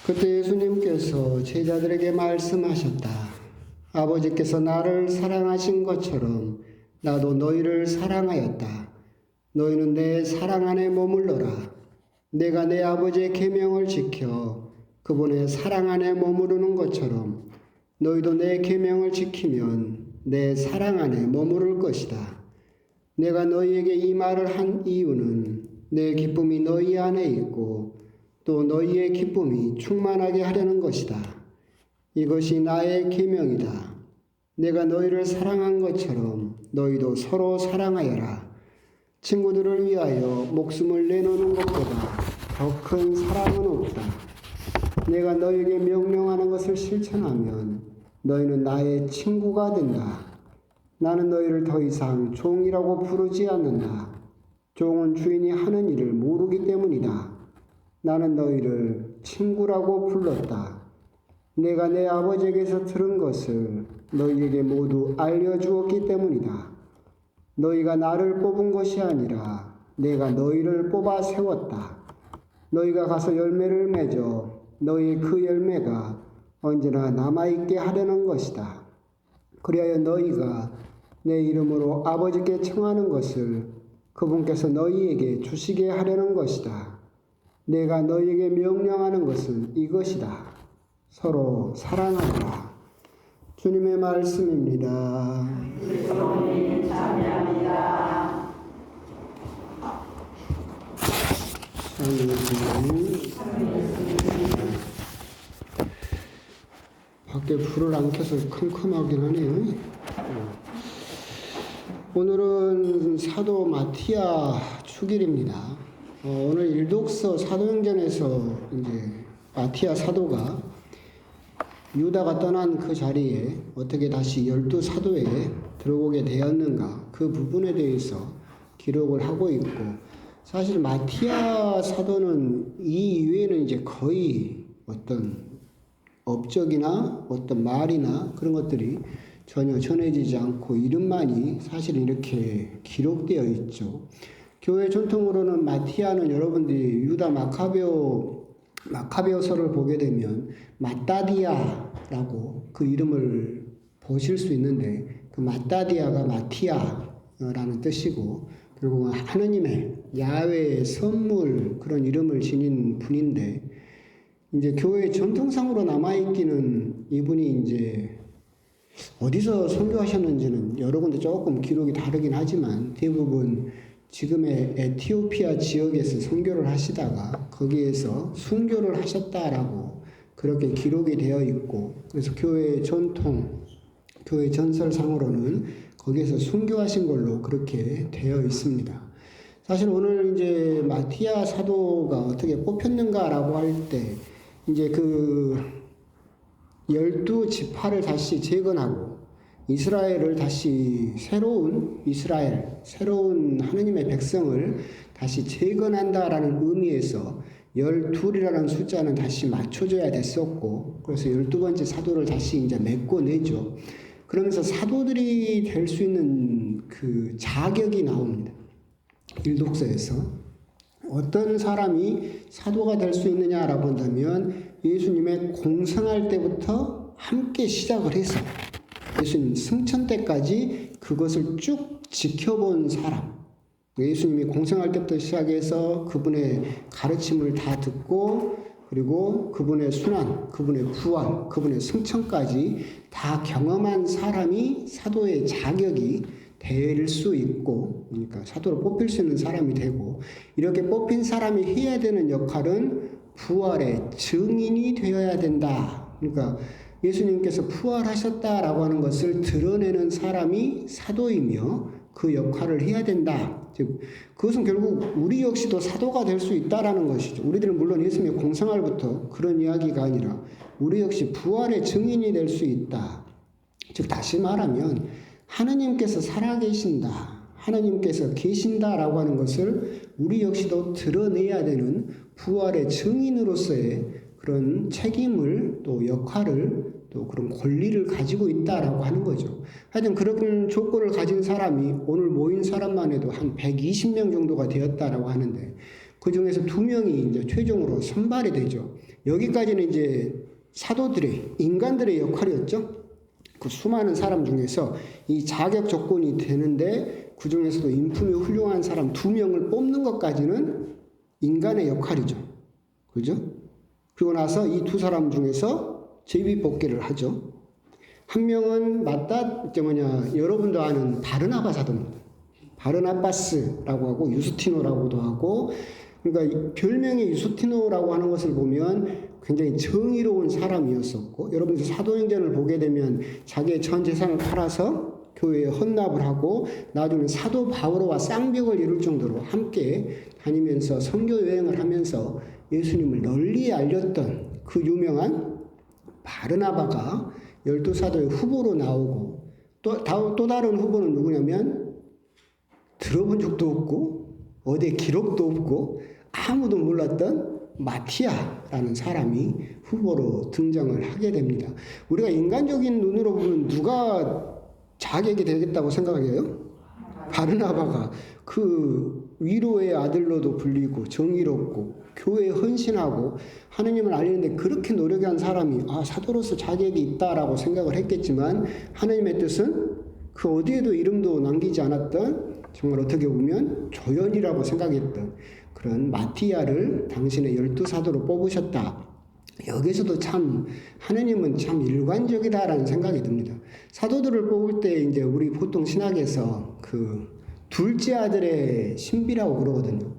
그때 예수님께서 제자들에게 말씀하셨다. 아버지께서 나를 사랑하신 것처럼 나도 너희를 사랑하였다. 너희는 내 사랑 안에 머물러라. 내가 내 아버지의 계명을 지켜 그분의 사랑 안에 머무르는 것처럼 너희도 내 계명을 지키면 내 사랑 안에 머무를 것이다. 내가 너희에게 이 말을 한 이유는 내 기쁨이 너희 안에 있고 또 너희의 기쁨이 충만하게 하려는 것이다. 이것이 나의 계명이다. 내가 너희를 사랑한 것처럼 너희도 서로 사랑하여라. 친구들을 위하여 목숨을 내놓는 것보다 더 큰 사랑은 없다. 내가 너희에게 명령하는 것을 실천하면 너희는 나의 친구가 된다. 나는 너희를 더 이상 종이라고 부르지 않는다. 종은 주인이 하는 일을 모르기 때문이다. 나는 너희를 친구라고 불렀다. 내가 내 아버지에게서 들은 것을 너희에게 모두 알려주었기 때문이다. 너희가 나를 뽑은 것이 아니라 내가 너희를 뽑아 세웠다. 너희가 가서 열매를 맺어 너희 그 열매가 언제나 남아있게 하려는 것이다. 그리하여 너희가 내 이름으로 아버지께 청하는 것을 그분께서 너희에게 주시게 하려는 것이다. 내가 너희에게 명령하는 것은 이것이다. 서로 사랑하라. 주님의 말씀입니다. 주님 참여합니다. 밖에 불을 안 켜서 컴컴하긴 하네요. 오늘은 사도 마티아 축일입니다. 오늘 일독서 사도행전에서 이제 마티아 사도가 유다가 떠난 그 자리에 어떻게 다시 12사도에 들어오게 되었는가, 그 부분에 대해서 기록을 하고 있고, 사실 마티아 사도는 이 이외에는 이제 거의 어떤 업적이나 어떤 말이나 그런 것들이 전혀 전해지지 않고 이름만이 사실 이렇게 기록되어 있죠. 교회 전통으로는 마티아는 여러분들이 유다 마카베오서를 보게 되면 마따디아라고 그 이름을 보실 수 있는데, 그 마따디아가 마티아라는 뜻이고, 그리고 하느님의 야훼의 선물, 그런 이름을 지닌 분인데, 이제 교회 전통상으로 남아있기는 이분이 이제 어디서 선교하셨는지는 여러 군데 조금 기록이 다르긴 하지만 대부분 지금의 에티오피아 지역에서 선교를 하시다가 거기에서 순교를 하셨다라고 그렇게 기록이 되어 있고, 그래서 교회 전통, 교회 전설상으로는 거기에서 순교하신 걸로 그렇게 되어 있습니다. 사실 오늘 이제 마티아 사도가 어떻게 뽑혔는가라고 할 때 이제 그 12지파를 다시 재건하고 이스라엘을 다시 새로운 하느님의 백성을 다시 재건한다라는 의미에서 12이라는 숫자는 다시 맞춰줘야 됐었고, 그래서 12번째 사도를 다시 이제 메꿔내죠. 그러면서 사도들이 될 수 있는 그 자격이 나옵니다. 일독서에서. 어떤 사람이 사도가 될 수 있느냐라고 한다면 예수님의 공생할 때부터 함께 시작을 해서 예수님 승천 때까지 그것을 쭉 지켜본 사람, 예수님이 공생할 때부터 시작해서 그분의 가르침을 다 듣고, 그리고 그분의 순환, 그분의 부활, 그분의 승천까지 다 경험한 사람이 사도의 자격이 될 수 있고, 그러니까 사도로 뽑힐 수 있는 사람이 되고, 이렇게 뽑힌 사람이 해야 되는 역할은 부활의 증인이 되어야 된다. 그러니까 예수님께서 부활하셨다라고 하는 것을 드러내는 사람이 사도이며 그 역할을 해야 된다. 즉 그것은 결국 우리 역시도 사도가 될 수 있다라는 것이죠. 우리들은 물론 예수님의 공생활부터 그런 이야기가 아니라 우리 역시 부활의 증인이 될 수 있다. 즉 다시 말하면 하느님께서 살아계신다, 하느님께서 계신다라고 하는 것을 우리 역시도 드러내야 되는 부활의 증인으로서의 그런 책임을, 또 역할을, 또 그런 권리를 가지고 있다라고 하는 거죠. 하여튼 그런 조건을 가진 사람이 오늘 모인 사람만 해도 한 120명 정도가 되었다라고 하는데, 그 중에서 2명이 이제 최종으로 선발이 되죠. 여기까지는 이제 사도들의, 인간들의 역할이었죠. 그 수많은 사람 중에서 이 자격 조건이 되는데 그 중에서도 인품이 훌륭한 사람 2명을 뽑는 것까지는 인간의 역할이죠. 그죠? 그리고 나서 이 2사람 중에서 제비뽑기를 하죠. 한 명은 여러분도 아는 바르나바 사도입니다. 바르나바스라고 하고 유스티노라고도 하고, 그러니까 별명이 유스티노라고 하는 것을 보면 굉장히 정의로운 사람이었었고, 여러분들 사도행전을 보게 되면 자기의 전 재산을 팔아서 교회에 헌납을 하고 나중에 사도 바오로와 쌍벽을 이룰 정도로 함께 다니면서 선교 여행을 하면서 예수님을 널리 알렸던 그 유명한 바르나바가 12사도의 후보로 나오고, 또 다른 후보는 누구냐면 들어본 적도 없고 어디에 기록도 없고 아무도 몰랐던 마티아라는 사람이 후보로 등장을 하게 됩니다. 우리가 인간적인 눈으로 보면 누가 자격이 되겠다고 생각해요? 바르나바가. 그 위로의 아들로도 불리고 정의롭고 교회에 헌신하고 하느님을 알리는데 그렇게 노력한 사람이 사도로서 자격이 있다라고 생각을 했겠지만, 하느님의 뜻은 그 어디에도 이름도 남기지 않았던, 정말 어떻게 보면 조연이라고 생각했던 그런 마티아를 당신의 12사도로 뽑으셨다. 여기서도 참 하느님은 참 일관적이다라는 생각이 듭니다. 사도들을 뽑을 때 이제 우리 보통 신학에서 그 둘째 아들의 신비라고 그러거든요.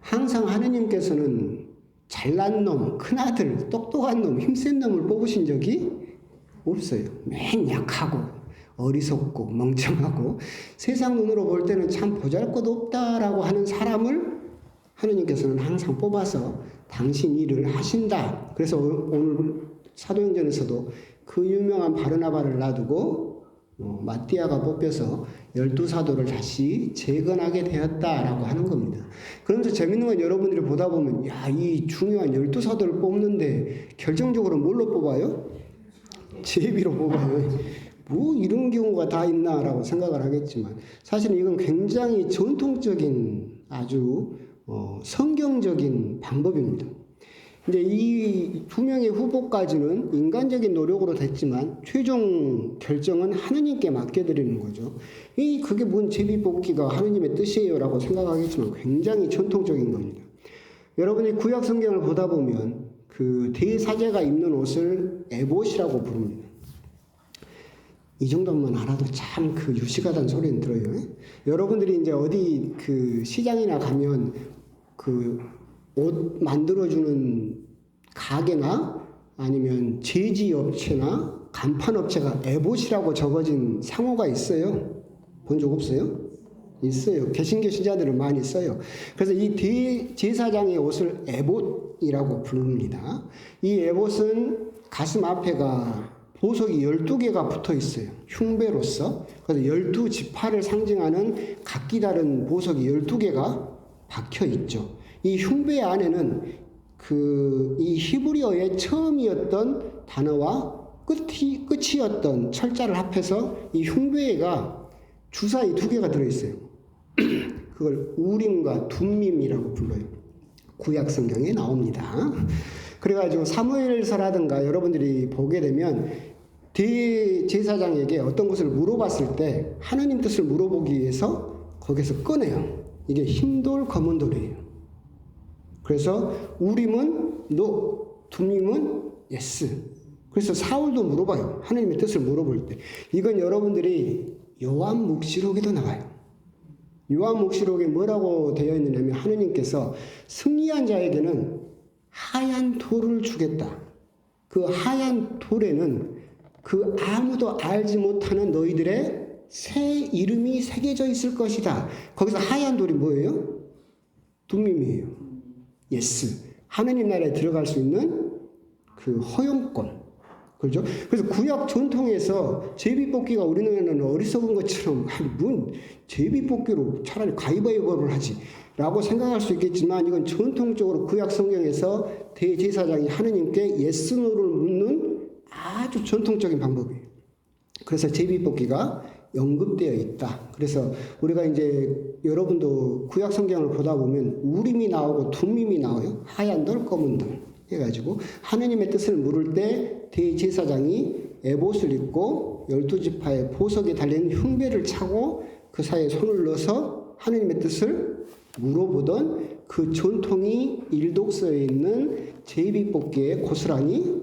항상 하느님께서는 잘난 놈, 큰아들, 똑똑한 놈, 힘센 놈을 뽑으신 적이 없어요. 맨 약하고 어리석고 멍청하고 세상 눈으로 볼 때는 참 보잘것없다라고 하는 사람을 하느님께서는 항상 뽑아서 당신 일을 하신다. 그래서 오늘 사도행전에서도 그 유명한 바르나바를 놔두고 마띠아가 뽑혀서 12사도를 다시 재건하게 되었다라고 하는 겁니다. 그러면서 재밌는 건 여러분들이 보다 보면 이 중요한 12사도를 뽑는데 결정적으로 뭘로 뽑아요? 제비로 뽑아요. 뭐 이런 경우가 다 있나라고 생각을 하겠지만, 사실은 이건 굉장히 전통적인 아주 성경적인 방법입니다. 이제 이 2명의 후보까지는 인간적인 노력으로 됐지만 최종 결정은 하느님께 맡겨드리는 거죠. 그게 뭔 제비뽑기가 하느님의 뜻이에요라고 생각하겠지만 굉장히 전통적인 겁니다. 여러분이 구약 성경을 보다 보면 그 대사제가 입는 옷을 에봇이라고 부릅니다. 이 정도만 알아도 참 그 유식하다는 소리는 들어요. 여러분들이 이제 어디 그 시장이나 가면 그 옷 만들어주는 가게나 아니면 제지업체나 간판업체가 에봇이라고 적어진 상호가 있어요. 본 적 없어요? 있어요. 개신교 신자들은 많이 써요. 그래서 이 대제사장의 옷을 에봇이라고 부릅니다. 이 에봇은 가슴 앞에가 보석이 12개가 붙어 있어요. 흉배로서. 그래서 12지파를 상징하는 각기 다른 보석이 12개가 박혀 있죠. 이 흉배 안에는 이 히브리어의 처음이었던 단어와 끝이었던 철자를 합해서 이 흉배가 주사위 2개가 들어있어요. 그걸 우림과 둠밈이라고 불러요. 구약 성경에 나옵니다. 그래가지고 사무엘서라든가 여러분들이 보게 되면 대제사장에게 어떤 것을 물어봤을 때 하느님 뜻을 물어보기 위해서 거기서 꺼내요. 이게 흰돌, 검은 돌이에요. 그래서 우림은 노, 둠밈은 예스. 그래서 사울도 물어봐요. 하느님의 뜻을 물어볼 때. 이건 여러분들이 요한묵시록에도 나와요. 요한묵시록에 뭐라고 되어 있느냐면 하느님께서 승리한 자에게는 하얀 돌을 주겠다. 그 하얀 돌에는 그 아무도 알지 못하는 너희들의 새 이름이 새겨져 있을 것이다. 거기서 하얀 돌이 뭐예요? 둠밈이에요. 예스. 하느님 나라에 들어갈 수 있는 그 허용권. 그렇죠? 그래서 구약 전통에서 제비뽑기가 우리나라는 어리석은 것처럼 뭔 제비뽑기로 차라리 가위바위보를 하지 라고 생각할 수 있겠지만, 이건 전통적으로 구약 성경에서 대제사장이 하느님께 예스노를 묻는 아주 전통적인 방법이에요. 그래서 제비뽑기가 언급되어 있다. 그래서 우리가 이제 여러분도 구약 성경을 보다 보면 우림이 나오고 둠밈이 나와요. 하얀 돌, 검은 돌. 해가지고 하느님의 뜻을 물을 때 대제사장이 에봇을 입고 12지파의 보석에 달린 흉배를 차고 그 사이에 손을 넣어서 하느님의 뜻을 물어보던 그 전통이 일독서에 있는 제비뽑기에 고스란히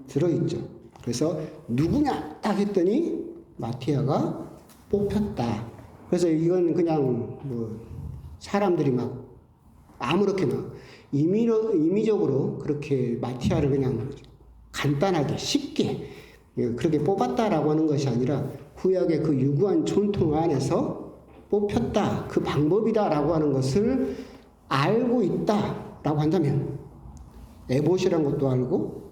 들어있죠. 그래서 누구냐 딱 했더니 마티아가 뽑혔다. 그래서 이건 그냥 뭐 사람들이 막 아무렇게나 임의적으로 그렇게 마티아를 그냥 간단하게 쉽게 그렇게 뽑았다라고 하는 것이 아니라 구약의 그 유구한 전통 안에서 뽑혔다, 그 방법이다라고 하는 것을 알고 있다라고 한다면 에봇이란 것도 알고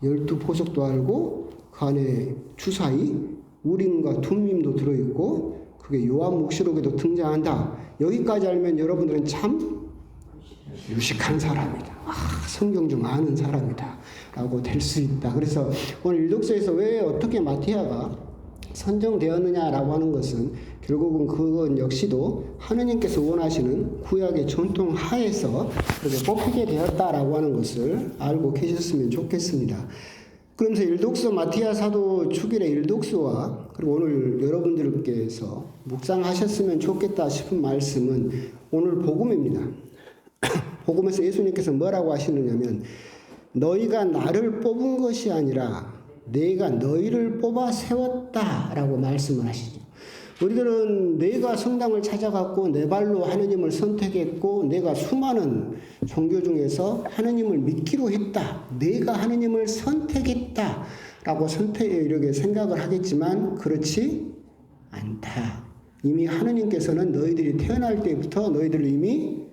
12보석도 알고 그 안에 주사위 우림과 툼밈도 들어있고 그게 요한묵시록에도 등장한다. 여기까지 알면 여러분들은 참 유식한 사람이다. 성경 좀 아는 사람이다. 라고 될 수 있다. 그래서 오늘 일독서에서 왜 어떻게 마티아가 선정되었느냐라고 하는 것은 결국은 그건 역시도 하느님께서 원하시는 구약의 전통 하에서 그렇게 뽑히게 되었다라고 하는 것을 알고 계셨으면 좋겠습니다. 그러면서 일독서 마티아 사도 축일의 일독서와 그리고 오늘 여러분들께서 묵상하셨으면 좋겠다 싶은 말씀은 오늘 복음입니다. 복음에서 예수님께서 뭐라고 하시느냐면 너희가 나를 뽑은 것이 아니라 내가 너희를 뽑아 세웠다라고 말씀을 하시죠. 우리들은 내가 성당을 찾아갔고 내 발로 하느님을 선택했고 내가 수많은 종교 중에서 하느님을 믿기로 했다. 내가 하느님을 선택했다라고 이렇게 생각을 하겠지만 그렇지 않다. 이미 하느님께서는 너희들이 태어날 때부터 너희들을 이미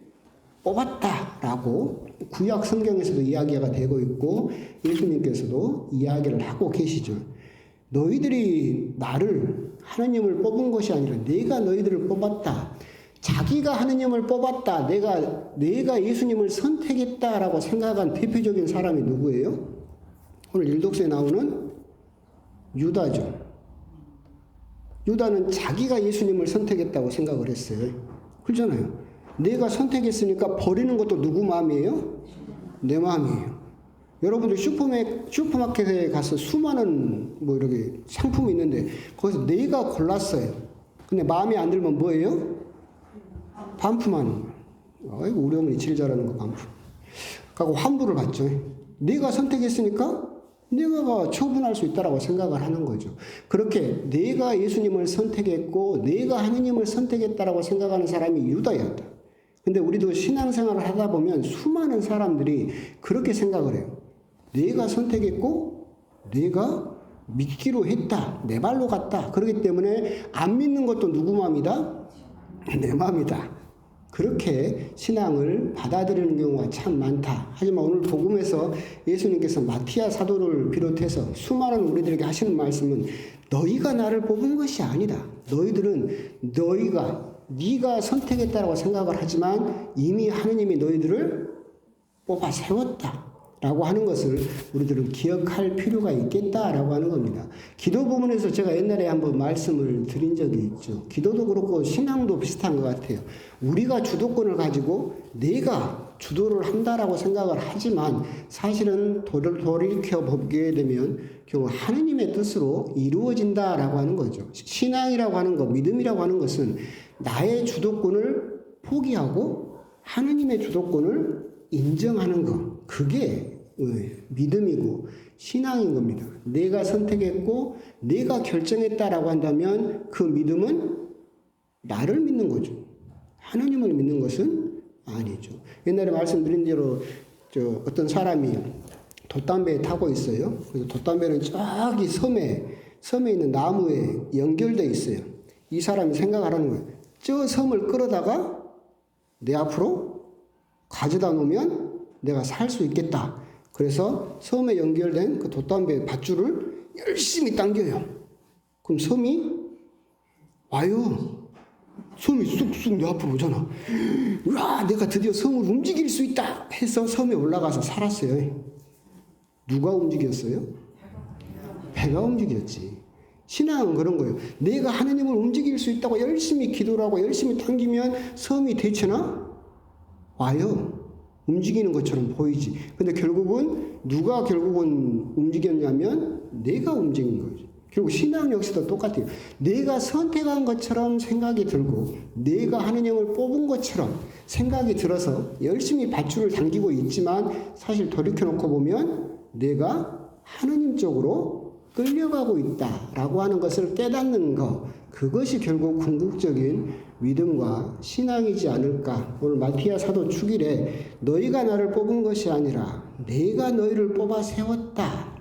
뽑았다라고 구약 성경에서도 이야기가 되고 있고 예수님께서도 이야기를 하고 계시죠. 너희들이 나를 하느님을 뽑은 것이 아니라 내가 너희들을 뽑았다. 자기가 하느님을 뽑았다. 내가 예수님을 선택했다라고 생각한 대표적인 사람이 누구예요? 오늘 일독서에 나오는 유다죠. 유다는 자기가 예수님을 선택했다고 생각을 했어요. 그렇잖아요. 내가 선택했으니까 버리는 것도 누구 마음이에요? 내 마음이에요. 여러분들 슈퍼마켓에 가서 수많은 뭐 이렇게 상품이 있는데 거기서 내가 골랐어요. 근데 마음에 안 들면 뭐예요? 반품하는 거예요. 아이고 우리 어머니 제일 잘하는 거 반품. 그리고 환불을 받죠. 내가 선택했으니까 내가 처분할 수 있다라고 생각을 하는 거죠. 그렇게 내가 예수님을 선택했고 내가 하느님을 선택했다라고 생각하는 사람이 유다였다. 근데 우리도 신앙생활을 하다 보면 수많은 사람들이 그렇게 생각을 해요. 내가 선택했고 내가 믿기로 했다. 내 발로 갔다. 그렇기 때문에 안 믿는 것도 누구 마음이다? 내 마음이다. 그렇게 신앙을 받아들이는 경우가 참 많다. 하지만 오늘 복음에서 예수님께서 마티아 사도를 비롯해서 수많은 우리들에게 하시는 말씀은 너희가 나를 뽑은 것이 아니다. 너희들은 네가 선택했다라고 생각을 하지만 이미 하느님이 너희들을 뽑아 세웠다라고 하는 것을 우리들은 기억할 필요가 있겠다라고 하는 겁니다. 기도 부분에서 제가 옛날에 한번 말씀을 드린 적이 있죠. 기도도 그렇고 신앙도 비슷한 것 같아요. 우리가 주도권을 가지고 내가 주도를 한다라고 생각을 하지만 사실은 돌이켜 보게 되면 결국 하느님의 뜻으로 이루어진다라고 하는 거죠. 신앙이라고 하는 것, 믿음이라고 하는 것은 나의 주도권을 포기하고 하느님의 주도권을 인정하는 것. 그게 믿음이고 신앙인 겁니다. 내가 선택했고 내가 결정했다라고 한다면 그 믿음은 나를 믿는 거죠. 하느님을 믿는 것은 아니죠. 옛날에 말씀드린 대로 어떤 사람이 돛담배에 타고 있어요. 그래서 돛담배는 저기 섬에 있는 나무에 연결되어 있어요. 이 사람이 생각을 하는 거예요. 저 섬을 끌어다가 내 앞으로 가져다 놓으면 내가 살 수 있겠다. 그래서 섬에 연결된 그 돛담배 밧줄을 열심히 당겨요. 그럼 섬이 와요. 섬이 쑥쑥 내 앞으로 오잖아. 우와, 내가 드디어 섬을 움직일 수 있다 해서 섬에 올라가서 살았어요. 누가 움직였어요? 배가 움직였지. 신앙은 그런 거예요. 내가 하느님을 움직일 수 있다고 열심히 기도를 하고 열심히 당기면 섬이 되쳐나? 와요. 움직이는 것처럼 보이지. 근데 결국은 누가 결국은 움직였냐면 내가 움직인 거죠. 결국 신앙 역시도 똑같아요. 내가 선택한 것처럼 생각이 들고 내가 하느님을 뽑은 것처럼 생각이 들어서 열심히 밧줄을 당기고 있지만 사실 돌이켜놓고 보면 내가 하느님 쪽으로 끌려가고 있다라고 하는 것을 깨닫는 것, 그것이 결국 궁극적인 믿음과 신앙이지 않을까. 오늘 마티아 사도 축일에 너희가 나를 뽑은 것이 아니라 내가 너희를 뽑아 세웠다.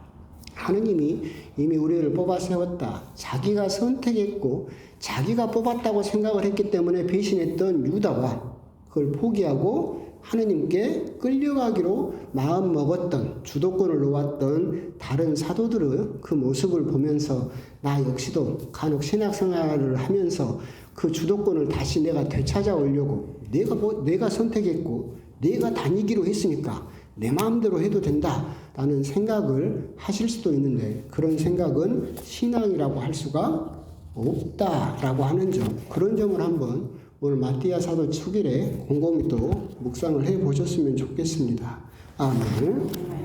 하느님이 이미 우리를 뽑아 세웠다. 자기가 선택했고 자기가 뽑았다고 생각을 했기 때문에 배신했던 유다와 그걸 포기하고 하느님께 끌려가기로 마음 먹었던, 주도권을 놓았던 다른 사도들의 그 모습을 보면서 나 역시도 간혹 신학생활을 하면서 그 주도권을 다시 내가 되찾아오려고 내가 선택했고 내가 다니기로 했으니까 내 마음대로 해도 된다라는 생각을 하실 수도 있는데 그런 생각은 신앙이라고 할 수가 없다라고 하는 점, 그런 점을 한번 오늘 마티아 사도 축일에 곰곰이 또 묵상을 해 보셨으면 좋겠습니다. 아멘.